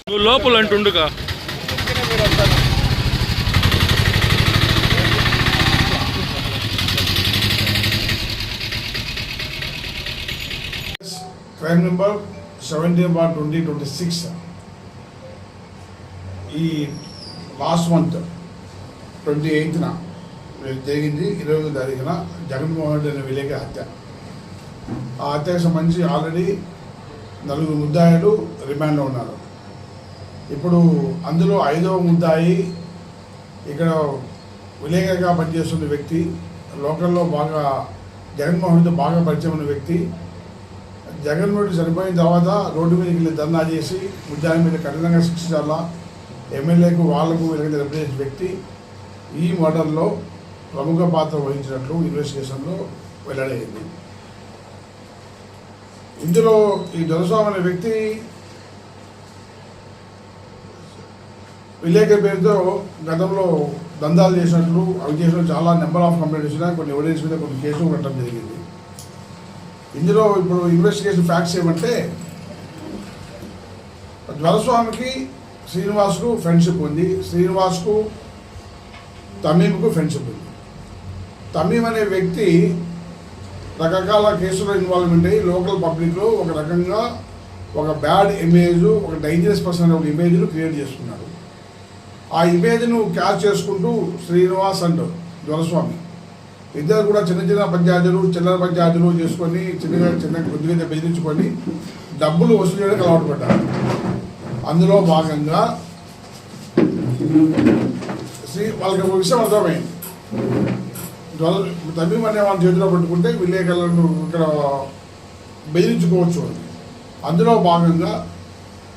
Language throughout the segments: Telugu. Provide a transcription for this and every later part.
నువ్వు లోపల అంటుండుగా క్రైమ్ నెంబర్ 17/2026 ఈ లాస్ట్ మంత్ 28న జరిగింది. 20వ తారీఖున జగన్మోహన్ రెడ్డి అనే విలేకరి హత్య. ఆ హత్యకు సంబంధించి ఆల్రెడీ 4 ముద్దాయిలు రిమాండ్లో ఉన్నారు. ఇప్పుడు అందులో 5వ ముద్దాయి ఇక్కడ విలేకరిగా పనిచేస్తున్న వ్యక్తి, లోకల్లో బాగా జగన్మోహన్ రెడ్డి బాగా పరిచయం ఉన్న వ్యక్తి. జగన్మోహన్ రెడ్డి చనిపోయిన తర్వాత రోడ్డు మీదకి వెళ్ళి ధర్నా చేసి ముద్దాయి మీద కఠినంగా శిక్షించాలా, ఎమ్మెల్యేకు వాళ్లకు వీళ్ళకి రిప్రజెంట్ వ్యక్తి ఈ మర్డర్లో ప్రముఖ పాత్ర వహించినట్లు ఇన్వెస్టిగేషన్లో వెల్లడైంది. ఇందులో ఈ దొరస్వామి అనే వ్యక్తి విలేకరి పేరుతో గతంలో దందాలు చేసినట్లు అవి చేసినట్లు చాలా నెంబర్ ఆఫ్ కంప్లైంట్స్ వచ్చినా కొన్ని ఎవిడెన్స్ మీద కొన్ని కేసులు కట్టడం జరిగింది. ఇందులో ఇప్పుడు ఇన్వెస్టిగేషన్ ఫ్యాక్ట్స్ ఏమంటే దొరస్వామికి శ్రీనివాస్కు ఫ్రెండ్షిప్ ఉంది, శ్రీనివాస్కు తమీంకు ఫ్రెండ్షిప్ ఉంది. తమీం అనే వ్యక్తి రకరకాల కేసులో ఇన్వాల్వ్మెంట్ అయ్యి లోకల్ పబ్లిక్లో ఒక రకంగా ఒక బ్యాడ్ ఇమేజ్, ఒక డేంజరస్ పర్సన్ అనే ఒక ఇమేజ్ను క్రియేట్ చేసుకున్నాడు. ఆ ఇమేజ్ను క్యాచ్ చేసుకుంటూ శ్రీనివాస్ అండ్ దొరస్వామి ఇద్దరు కూడా చిన్న చిన్న పంచాయతీలు చిల్లర పంచాయతీలు చేసుకొని చిన్న కొద్దిగా బెదిరించుకొని డబ్బులు వసూలు చేయడానికి అలవాటు పడ్డారు. అందులో భాగంగా వాళ్ళకి ఒక విషయం అర్థమైంది. తమీం అనే వాళ్ళ చేతిలో పట్టుకుంటే విలేకరులను ఇక్కడ బెదిరించుకోవచ్చు అని. అందులో భాగంగా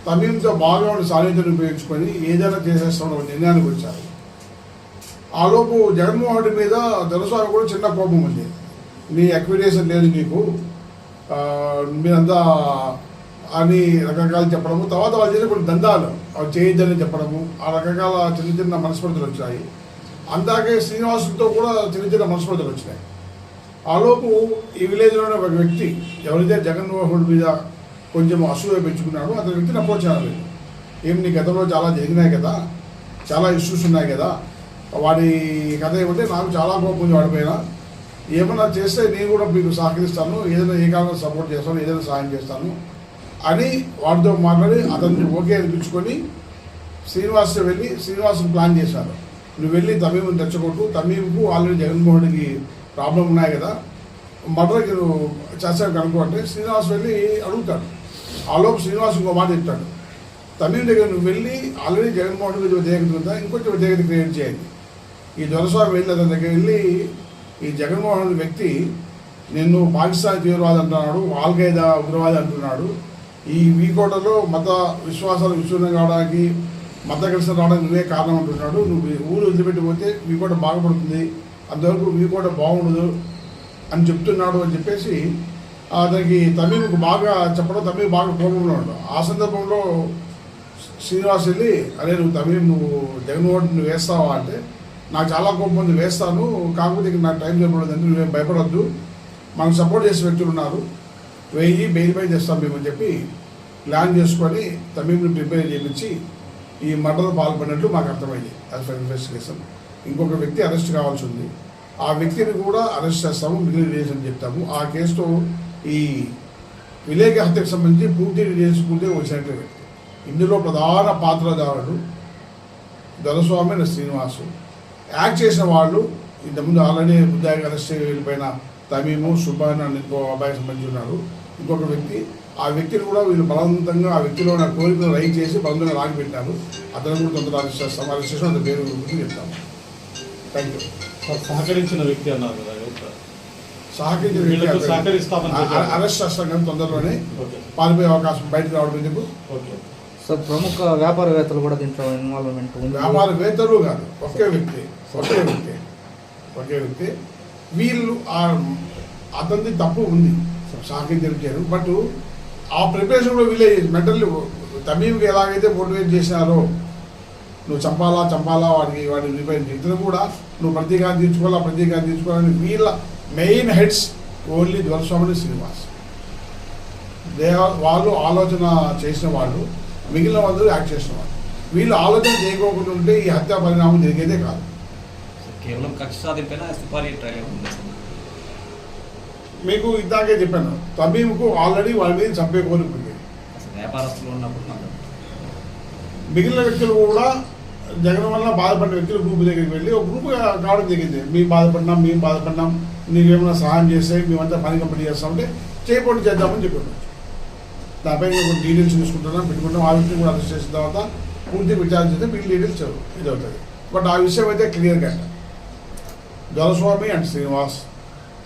తమీంతో బాగా ఉండే సాన్నిధ్యాన్ని ఉపయోగించుకొని ఏదైనా చేసేస్తామని ఒక నిర్ణయానికి వచ్చారు. ఆలోపు జగన్మోహన్ రెడ్డి మీద దొరస్వామి కూడా చిన్న కోపం ఉంది. నీ అక్విడేషన్ లేదు, నీకు మీరంతా అని రకరకాలు చెప్పడము, తర్వాత వాళ్ళు చేసే కొన్ని దందాలు అవి చేయొద్దని చెప్పడము, ఆ రకరకాల చిన్న చిన్న మనస్పర్ధలు వచ్చాయి. అందాకే శ్రీనివాసులతో కూడా చిన్న చిన్న మనస్పర్ధలు వచ్చినాయి. ఆలోపు ఈ విలేజ్లోనే ఒక వ్యక్తి ఎవరైతే జగన్మోహన్ రెడ్డి మీద కొంచెం అసూయ పెంచుకున్నాడు అతని వ్యక్తిని అప్రోచ్ అవ్వలేదు. ఏం నీ గతంలో చాలా జరిగినాయి కదా, చాలా ఇష్యూస్ ఉన్నాయి కదా, వాడి కథ ఏమంటే నాకు చాలా కోపం ఉంది వాడిపైన, ఏమన్నా చేస్తే నేను కూడా మీకు సహకరిస్తాను, ఏదైనా ఏ కాలంలో సపోర్ట్ చేస్తాను, ఏదైనా సహాయం చేస్తాను అని వాడితో మాట్లాడి అతన్ని ఓకే అనిపించుకొని శ్రీనివాస్తో వెళ్ళి శ్రీనివాస్కి ప్లాన్ చేశారు. నువ్వు వెళ్ళి తమీంని తెచ్చకొట్టు, తమీంకు ఆల్రెడీ జగన్మోహన్కి ప్రాబ్లం ఉన్నాయి కదా, మర్డర్కి నువ్వు చేస్తాను కనుక్కో అంటే శ్రీనివాస్ వెళ్ళి అడుగుతాడు. ఆలోపు శ్రీనివాస్ ఇంకో మాట చెప్తాడు, తమీం దగ్గర నువ్వు వెళ్ళి ఆల్రెడీ జగన్మోహన్ రెడ్డి వ్యతిరేకత ఉందా, ఇంకొంచెం వ్యతిరేకత క్రియేట్ చేయండి. ఈ దొరస్వామి వెళ్ళి అతని దగ్గర వెళ్ళి ఈ జగన్మోహన్ రెడ్డి వ్యక్తి నిన్ను పాకిస్తాన్ తీవ్రవాది అంటున్నాడు, ఆల్ఖైదా ఉగ్రవాది అంటున్నాడు, ఈ వీకోటలో మత విశ్వాసాలు విచ్ఛిన్నం కావడానికి మత కలిసి రావడానికి నువ్వే కారణం అంటున్నాడు, నువ్వు ఊరు వదిలిపెట్టిపోతే వీకోట బాగుపడుతుంది, అంతవరకు వీకోట బాగుండదు అని చెప్తున్నాడు అని చెప్పేసి అతనికి తమీంకు బాగా చెప్పడం, తమీం బాగా కోపంలో ఉన్నాడు. ఆ సందర్భంలో శ్రీనివాస్ వెళ్ళి అరే నువ్వు తమీం నువ్వు జగన్మోహన్ నువ్వు వేస్తావా అంటే నాకు చాలా కోపం ఉంది, వేస్తాను, కాకపోతే ఇక్కడ నాకు టైం సరిపడదండి, నువ్వేం భయపడద్దు, మనకు సపోర్ట్ చేసే వ్యక్తులు ఉన్నారు, వెయ్యి బెయిల్ పై చేస్తాం మేమని చెప్పి ప్లాన్ చేసుకొని తమీంని ప్రిపేర్ చేయించి ఈ మర్డర్ పాల్పడినట్లు మాకు అర్థమైంది. యాజ్ ఫర్ ఇన్వెస్టిగేషన్ ఇంకొక వ్యక్తి అరెస్ట్ కావాల్సి ఉంది, ఆ వ్యక్తిని కూడా అరెస్ట్ చేస్తాము, మిగిలిన డీటెయిల్స్ అని చెప్తాము. ఆ కేసుతో ఈ విలేకరి హత్యకు సంబంధించి పూర్తి డీటెయిల్స్ పూర్తిగా వచ్చినట్టు వ్యక్తి. ఇందులో ప్రధాన పాత్రధారుడు దొరస్వామి అండ్ శ్రీనివాసు. యాక్ట్ చేసిన వాళ్ళు ఇంతకుముందు ఆల్రెడీ ముద్దాయిగా అరెస్ట్ వెళ్ళిపోయిన తమీము, సుబ్బాన్ అని ఇంకో అబ్బాయికి సంబంధించి ఉన్నారు, ఇంకొక వ్యక్తి. ఆ వ్యక్తిని కూడా వీళ్ళు బలవంతంగా ఆ వ్యక్తిలో ఉన్న కోరికను రైట్ చేసి బలవంతంగా రాగి పెట్టారు. అతను కూడా తొందరగా అరెస్ట్ చేస్తాం, అరెస్ట్ చేసిన అంత పేరు గురించి చెప్తాము. Thank you. సహకరించిన వ్యక్తి అన్నారు కదా, సహకరించిన వ్యక్తి అరెస్ట్ చేస్తాం కానీ తొందరలోనే పారిపోయే అవకాశం, బయటకు రావడం ఎందుకు. సార్ ప్రముఖ వ్యాపారవేత్తలు కూడా దీంట్లో ఇన్వాల్వ్మెంట్ ఉంది. వ్యాపారవేత్తలు కాదు, ఒకే వ్యక్తి. వీళ్ళు అతనిది తప్పు ఉంది, సహకరించారు, బట్ ఆ ప్రిపరేషన్ కూడా వీళ్ళే మెంటల్లీ తమీంకి ఎలాగైతే మోటివేట్ చేసినారో నువ్వు చంపాలా వాడిని రిపేర్ ఇతను కూడా నువ్వు ప్రతీకారం తీర్చుకోవాలని వీళ్ళ main heads only Doraswamy Srinivas. వాళ్ళు ఆలోచన చేసిన వాళ్ళు, మిగిలిన వాళ్ళు యాక్ట్ చేసిన వాళ్ళు. వీళ్ళు ఆలోచన చేయకోకుండా ఉంటే ఈ హత్యా పరిణామం జరిగేదే కాదు. కేవలం కక్ష సాధింపైనా సుపారీ ట్రయల్ ఉంది. మీకు ఇందాకే చెప్పాను, తమీంకు ఆల్రెడీ వాళ్ళ మీద చంపే కోరుకుంది. వ్యాపారస్తులు ఉన్నప్పుడు మిగిలిన వ్యక్తులు కూడా జగన్ వల్ల బాధపడిన వ్యక్తులు గ్రూప్ దగ్గరికి వెళ్ళి ఒక గ్రూప్ కావడం జరిగింది. మేము బాధపడినాం, నీకేమైనా సహాయం చేస్తే మేమంతా పని కంప్లీట్ చేస్తామంటే చేయకుండా చేద్దామని చెప్పారు. దానిపై కొన్ని డీటెయిల్స్ పెట్టుకుంటాం. ఆ వ్యక్తిని కూడా అరెస్ట్ చేసిన తర్వాత పూర్తి విచారణ చేస్తే మిగిలిన డీటెయిల్స్ ఇది అవుతుంది. బట్ ఆ విషయం అయితే క్లియర్గా దొరస్వామి అండ్ శ్రీనివాస్,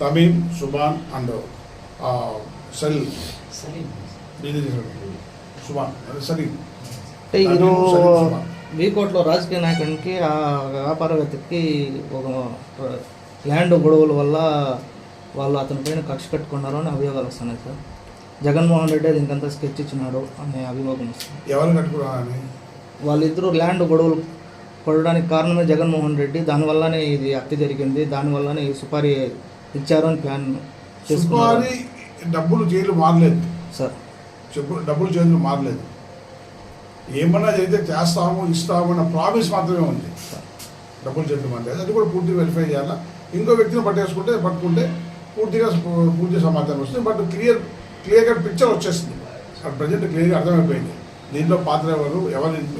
తమీం, సుబాన్ అండ్ సలీం సుబాన్ సలీం అంటే ఈరోజు వీకోట్లో రాజకీయ నాయకునికి ఆ వ్యాపారవేత్తకి ఒక ల్యాండ్ గొడవల వల్ల వాళ్ళు అతని పైన కక్ష కట్టుకున్నారు అని అభియోగాలు వస్తున్నాయి సార్. జగన్మోహన్ రెడ్డి దీనికంతా స్కెచ్ ఇచ్చినాడు అనే అభియోగం వస్తుంది. ఎవరు కట్టుకున్నారని? వాళ్ళిద్దరూ ల్యాండ్ గొడవలు పడడానికి కారణమే జగన్మోహన్ రెడ్డి, దానివల్లనే ఇది హత్య జరిగింది, దానివల్లనే ఈ సుపారీ ఇచ్చారు అని ప్లాన్ చేసుకున్నారు. సుపారీ డబ్బులు జైలు మారలేదు సార్, డబ్బులు జైలు మారలేదు. ఏమన్నా జరిగితే చేస్తాము ఇస్తాము అన్న ప్రామిస్ మాత్రమే ఉంది. డబ్బులు జైలు మారలేదు. అది కూడా పూర్తిగా వెరిఫై చేయాలా. ఇంకో వ్యక్తిని పట్టుకుంటే పూర్తి సమాచారం వస్తుంది. బట్ క్లియర్గా పిక్చర్ వచ్చేస్తుంది. అక్కడ ప్రజెంట్ క్లియర్గా అర్థమైపోయింది దీంట్లో పాత్ర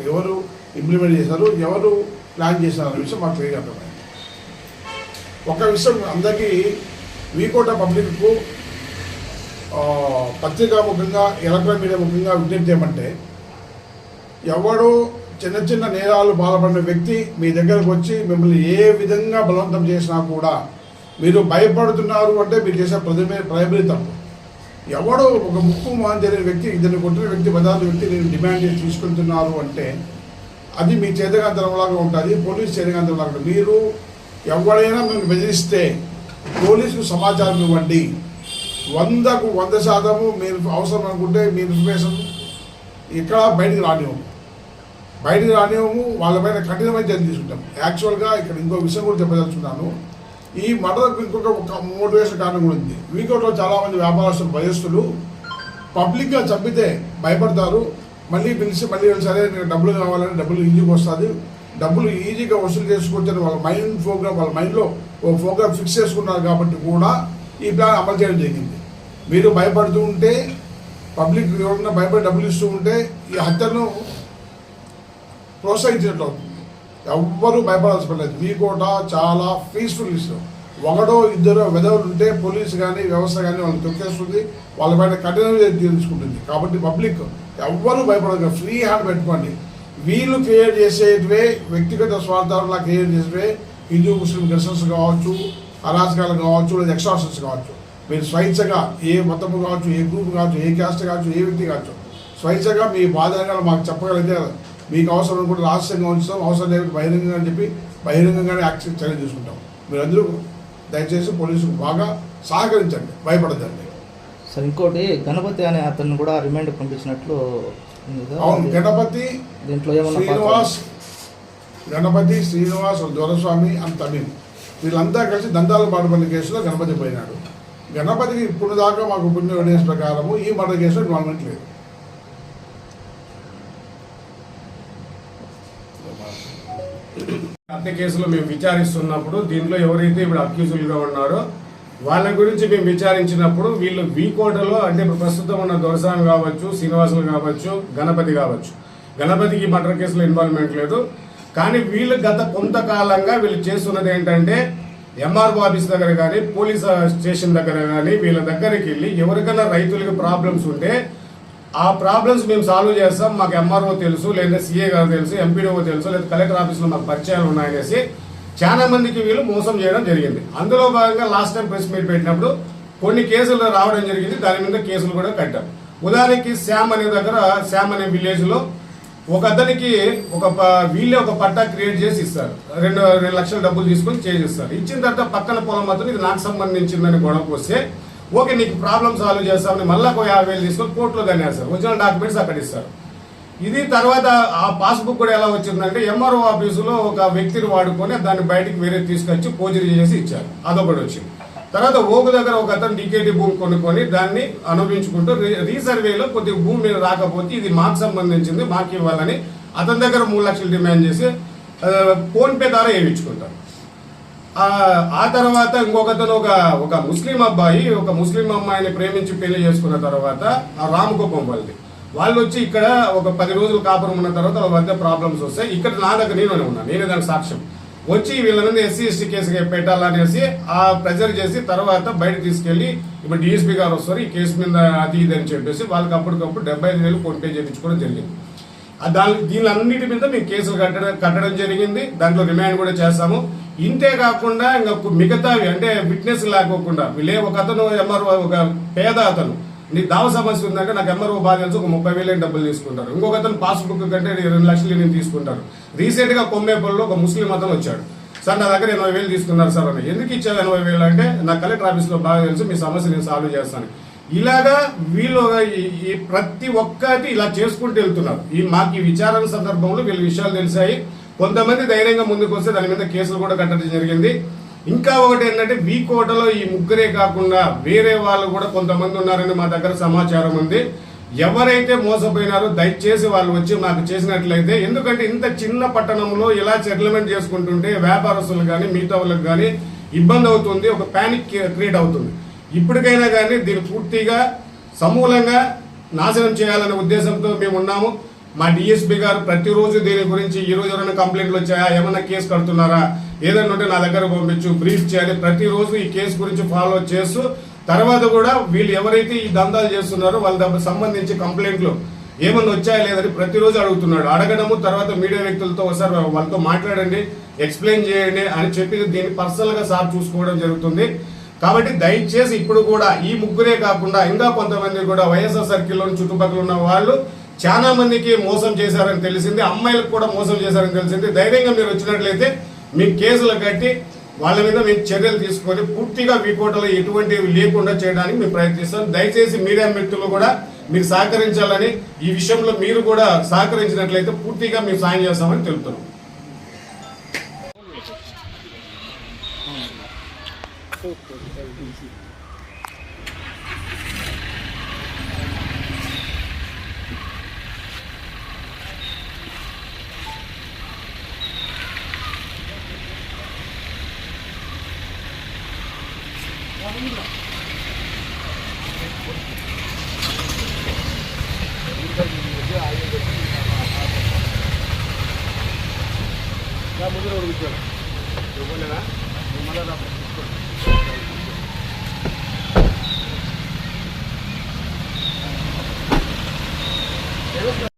ఎవరు ఇంప్లిమెంట్ చేశారు, ఎవరు ప్లాన్ చేశారు అనే విషయం మాకు క్లియర్గా అర్థమైంది. ఒక విషయం అందరికీ వీకోట పబ్లిక్కు పత్రికా ముఖంగా, ఎలక్ట్రానిక్ మీడియా ముఖంగా విజ్ఞప్తి ఏమంటే, ఎవడో చిన్న నేరాలు బాధపడిన వ్యక్తి మీ దగ్గరకు వచ్చి మిమ్మల్ని ఏ విధంగా బలవంతం చేసినా కూడా మీరు భయపడుతున్నారు అంటే మీరు చేసే ప్రైమరీ తప్పు. ఎవడో ఒక ముక్కు మొహం తెలియని వ్యక్తి, ఇద్దరిని కొట్టిన వ్యక్తి, బదార్ల వ్యక్తి నేను డిమాండ్ చేసి తీసుకెళ్తున్నారు అంటే అది మీ చేతగాంతరంలాగా ఉంటుంది, పోలీసు చేతగాంతరంలాగా ఉంటుంది. మీరు ఎవరైనా మేము బెదిరిస్తే పోలీసుకు సమాచారం ఇవ్వండి. 100% మీరు అవసరం అనుకుంటే మీ ఇన్ఫర్మేషన్ ఇక్కడ బయటికి రానివ్వము. వాళ్ళపైన కఠినమైన చర్యలు తీసుకుంటాం. యాక్చువల్గా ఇక్కడ ఇంకో విషయం కూడా చెప్పదలుచుకున్నాను. ఈ మర్డర్కు ఇంకొక మోటివేషన్ కారణం కూడా ఉంది. వీకోట్లో చాలామంది వ్యాపారస్తులు, భయస్తులు పబ్లిక్గా చంపితే భయపడతారు. మళ్ళీ పిలిచి సరే నేను డబ్బులు కావాలని డబ్బులు ఈజీగా వస్తుంది, డబ్బులు ఈజీగా వసూలు చేసుకోవచ్చని వాళ్ళ మైండ్లో ఓ ప్రోగ్రామ్ ఫిక్స్ చేసుకున్నారు. కాబట్టి కూడా ఈ ప్లాన్ అమలు చేయడం జరిగింది. మీరు భయపడుతూ ఉంటే, పబ్లిక్ ఎవరైనా భయపడి డబ్బులు ఇస్తూ ఉంటే ఈ హత్యను ప్రోత్సహించినట్లు అవుతుంది. ఎవ్వరూ భయపడాల్సిన పని లేదు. వీకోట చాలా పీస్ఫుల్ ఇష్టం. ఒకడో ఇద్దరు వెధవులు ఉంటే పోలీసు కానీ వ్యవస్థ కానీ వాళ్ళని తొక్కేస్తుంది, వాళ్ళపైన కఠినంగా తీసుకుంటుంది. కాబట్టి పబ్లిక్ ఎవ్వరూ భయపడదు, ఫ్రీ హ్యాండ్ పెట్టుకోండి. వీళ్ళు క్రియేట్ చేసేటివే వ్యక్తిగత స్వార్థాలులా క్రియేట్ చేసేవే హిందూ ముస్లిం ఘర్షన్స్ కావచ్చు, అరాచకాలు కావచ్చు, లేదా ఎక్స్ట్రాషన్స్ కావచ్చు. మీరు స్వేచ్ఛగా ఏ మతము కావచ్చు, ఏ గ్రూప్ కావచ్చు, ఏ క్యాస్ట్ కావచ్చు, ఏ వ్యక్తి కావచ్చు, స్వేచ్ఛగా మీ బాధగా మాకు చెప్పగలిగితే మీకు అవసరం అనుకుంటే రహస్యంగా ఉంచుతాం, అవసరం లేకపోతే బహిరంగంగా అని చెప్పి బహిరంగంగానే చర్య తీసుకుంటాం. మీరందరూ దయచేసి పోలీసుకు బాగా సహకరించండి, భయపడద్దండి. సార్ ఇంకోటి గణపతి అనే అతన్ని కూడా రిమాండ్ పంపించినట్లు. అవును, దీంట్లో ఏమన్నా గణపతి, శ్రీనివాస్, దొరస్వామి అండ్ తమీం వీళ్ళంతా కలిసి దందాల పాడుపల్లి కేసులో గణపతి పోయినాడు. గణపతికి ఇప్పుడు దాకా మాకు పుణ్య ఎవిడెన్స్ ప్రకారము ఈ మర్డర్ కేసులో ఇన్వాల్వ్మెంట్ లేదు. హత్య కేసులో మేము విచారిస్తున్నప్పుడు దీంట్లో ఎవరైతే ఇప్పుడు అక్యూజులుగా ఉన్నారో వాళ్ళ గురించి మేము విచారించినప్పుడు వీళ్ళు వీకోటలో అంటే ఇప్పుడు ప్రస్తుతం ఉన్న దొరస్వామి కావచ్చు, శ్రీనివాసులు కావచ్చు, గణపతి కావచ్చు, గణపతికి మర్డర్ కేసులో ఇన్వాల్వ్మెంట్ లేదు. కానీ వీళ్ళు గత కొంతకాలంగా వీళ్ళు చేస్తున్నది ఏంటంటే ఎంఆర్ఓ ఆఫీస్ దగ్గర కానీ పోలీస్ స్టేషన్ దగ్గర కానీ వీళ్ళ దగ్గరికి వెళ్ళి ఎవరికైనా రైతులకు ప్రాబ్లమ్స్ ఉంటే ఆ ప్రాబ్లమ్స్ మేము సాల్వ్ చేస్తాం, మాకు ఎంఆర్ఓ తెలుసు, లేదా సిఏ గారు తెలుసు, ఎంపీడీఓ తెలుసు, లేదా కలెక్టర్ ఆఫీస్లో మాకు పరిచయాలు ఉన్నాయనేసి చాలా మందికి వీళ్ళు మోసం చేయడం జరిగింది. అందులో భాగంగా లాస్ట్ టైం ప్రెస్ మీట్ పెట్టినప్పుడు కొన్ని కేసులు రావడం జరిగింది. దాని మీద కేసులు కూడా కట్టాం. ఉదాహరణకి శ్యామ్ అనే విలేజ్లో ఒక అతనికి వీళ్ళే ఒక పట్టా క్రియేట్ చేసి ఇస్తారు. 2 లక్షల డబ్బులు తీసుకొని చేసిస్తారు. ఇచ్చిన తర్వాత పక్కన పొలం మాత్రం ఇది నాకు సంబంధించిందని గొడవకు వస్తే ఓకే నీకు ప్రాబ్లం సాల్వ్ చేస్తామని మళ్ళీ 50,000 తీసుకొని కోర్టులో కనేస్తారు. ఒరిజినల్ డాక్యుమెంట్స్ అక్కడ ఇస్తారు. ఇది తర్వాత ఆ పాస్బుక్ కూడా ఎలా వచ్చిందంటే ఎంఆర్ఓ ఆఫీసులో ఒక వ్యక్తిని వాడుకొని దాన్ని బయటికి వేరే తీసుకొచ్చి పోజరీ చేసి ఇచ్చారు. అదొకటి వచ్చింది. తర్వాత ఓగు దగ్గర ఒక అతను డీకేటీ భూమి కొనుక్కొని దాన్ని అనుభవించుకుంటూ రీసర్వేలో కొద్దిగా భూమి మీద రాకపోతే ఇది మాకు సంబంధించింది, మాకు ఇవ్వాలని అతని దగ్గర 3 లక్షలు డిమాండ్ చేసి ఫోన్పే ద్వారా వేయించుకుంటారు. ఆ తర్వాత ఇంకొకతను ఒక ముస్లిం అబ్బాయి ఒక ముస్లిం అమ్మాయిని ప్రేమించి పెళ్లి చేసుకున్న తర్వాత ఆ రామకుప్పం వాళ్ళు వచ్చి ఇక్కడ ఒక 10 రోజులు కాపురం ఉన్న తర్వాత వాళ్ళ మధ్య ప్రాబ్లమ్స్ వస్తాయి. ఇక్కడ నా దగ్గర నేనే దానికి సాక్ష్యం. వచ్చి వీళ్ళని ఎస్సీ ఎస్టీ కేసు పెట్టాలనేసి ఆ ప్రెజర్ చేసి తర్వాత బయట తీసుకెళ్లి ఇప్పుడు డిఎస్పీ గారు వస్తారు ఈ కేసు మీద అది ఇది అని చెప్పేసి వాళ్ళకి అప్పటికప్పుడు 75,000 ఫోన్పే చేయించుకోవడం జరిగింది. దీనిలన్నిటి మీద మేము కేసులు కట్టడం జరిగింది. దాంట్లో రిమాండ్ కూడా చేస్తాము. ఇంతే కాకుండా ఇంకా మిగతావి అంటే విట్నెస్ లేకోకుండా ఒక అతను ఎంఆర్ఓ ఒక పేద అతను నీకు దావ సమస్య ఉందంటే నాకు ఎంఆర్ఓ బాగా తెలుసు ఒక 30,000 డబ్బులు తీసుకుంటారు. ఇంకొక అతను పాస్బుక్ కంటే 2 లక్షలు నేను తీసుకుంటారు. రీసెంట్ గా కొమ్మేపల్లిలో ఒక ముస్లిం అతను వచ్చాడు. సార్ నా దగ్గర 80,000 తీసుకున్నారు సార్ అని. ఎందుకు ఇచ్చావు 80,000 అంటే నా కలెక్టర్ ఆఫీస్ లో బాగా తెలుసు, మీ సమస్య నేను సాల్వ్ చేస్తాను. ఇలాగా వీళ్ళు ఈ ప్రతి ఒక్కటి ఇలా చేసుకుంటూ వెళ్తున్నారు. మాకు ఈ విచారణ సందర్భంలో వీళ్ళ విషయాలు తెలిసాయి. కొంతమంది ధైర్యంగా ముందుకు వస్తే దాని మీద కేసులు కూడా కట్టడం జరిగింది. ఇంకా ఒకటి ఏంటంటే వీకోటలో ఈ ముగ్గురే కాకుండా వేరే వాళ్ళు కూడా కొంతమంది ఉన్నారని మా దగ్గర సమాచారం ఉంది. ఎవరైతే మోసపోయినారో దయచేసి వాళ్ళు వచ్చి మాకు చేసినట్లయితే, ఎందుకంటే ఇంత చిన్న పట్టణంలో ఇలా సెటిల్మెంట్ చేసుకుంటుంటే వ్యాపారస్తులు కానీ మిగతా వాళ్ళకి కానీ ఇబ్బంది అవుతుంది, ఒక ప్యానిక్ క్రియేట్ అవుతుంది. ఇప్పటికైనా కానీ దీన్ని పూర్తిగా సమూలంగా నాశనం చేయాలనే ఉద్దేశంతో మేము ఉన్నాము. మా డిఎస్పీ గారు ప్రతిరోజు దీని గురించి ఈ రోజు ఎవరైనా కంప్లైంట్లు వచ్చాయా, ఏమైనా కేసు కడుతున్నారా, ఏదైనా ఉంటే నా దగ్గర పంపించు, బ్రీఫ్ చేయాలి. ప్రతిరోజు ఈ కేసు గురించి ఫాలో చేస్తూ తర్వాత కూడా వీళ్ళు ఎవరైతే ఈ దందాలు చేస్తున్నారో వాళ్ళ సంబంధించి కంప్లైంట్లు ఏమన్నా వచ్చాయా లేదని ప్రతిరోజు అడుగుతున్నాడు. అడగడము తర్వాత మీడియా వ్యక్తులతో ఒకసారి వాళ్ళతో మాట్లాడండి, ఎక్స్ప్లెయిన్ చేయండి అని చెప్పి దీన్ని పర్సనల్ గా సార్ చూసుకోవడం జరుగుతుంది. కాబట్టి దయచేసి ఇప్పుడు కూడా ఈ ముగ్గురే కాకుండా ఇంకా కొంతమంది కూడా వైఎస్ఆర్ సర్కిల్లో చుట్టుపక్కల ఉన్న వాళ్ళు చాలా మందికి మోసం చేశారని తెలిసింది, అమ్మాయిలకు కూడా మోసం చేశారని తెలిసింది. ధైర్యంగా మీరు వచ్చినట్లయితే మీ కేసులు కట్టి వాళ్ళ మీద మేము చర్యలు తీసుకొని పూర్తిగా వీకోటలో ఎటువంటివి లేకుండా చేయడానికి మేము ప్రయత్నిస్తాం. దయచేసి మీడియా మిత్రులు కూడా మీరు సహకరించాలని, ఈ విషయంలో మీరు కూడా సహకరించినట్లయితే పూర్తిగా మేము సాయం చేస్తామని తెలుపుతున్నాం.